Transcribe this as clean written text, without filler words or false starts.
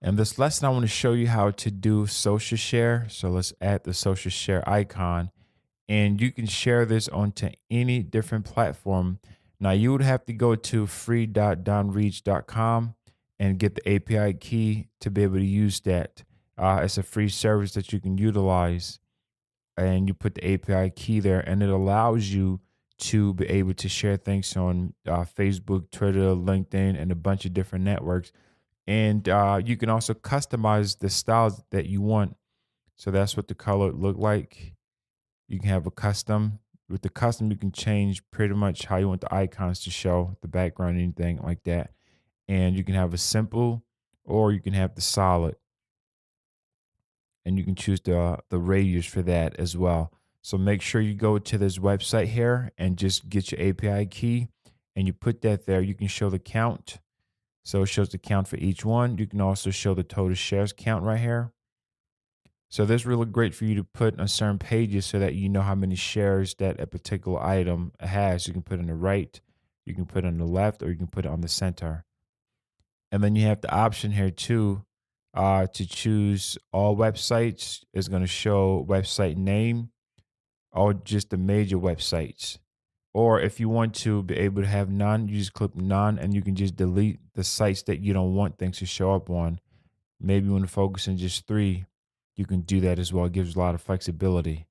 In this lesson, I want to show you how to do social share. So let's add the social share icon, and you can share this onto any different platform. Now, you would have to go to free.donreach.com and get the API key to be able to use that. It's a free service that you can utilize, and you put the API key there, and it allows you to be able to share things on Facebook, Twitter, LinkedIn, and a bunch of different networks. And you can also customize the styles that you want. So that's what the color look like. You can have a custom. With the custom, you can change pretty much how you want the icons to show, the background, anything like that. And you can have a simple, or you can have the solid, and you can choose the radius for that as well. So make sure you go to this website here and just get your API key, and you put that there. You can show the count. So it shows the count for each one. You can also show the total shares count right here. So this is really great for you to put on certain pages so that you know how many shares that a particular item has. You can put on the right, you can put on the left, or you can put it on the center. And then you have the option here too to choose all websites. It's going to show website name or just the major websites. Or if you want to be able to have none, you just click none, and you can just delete the sites that you don't want things to show up on. Maybe you want to focus on just three, you can do that as well. It gives a lot of flexibility.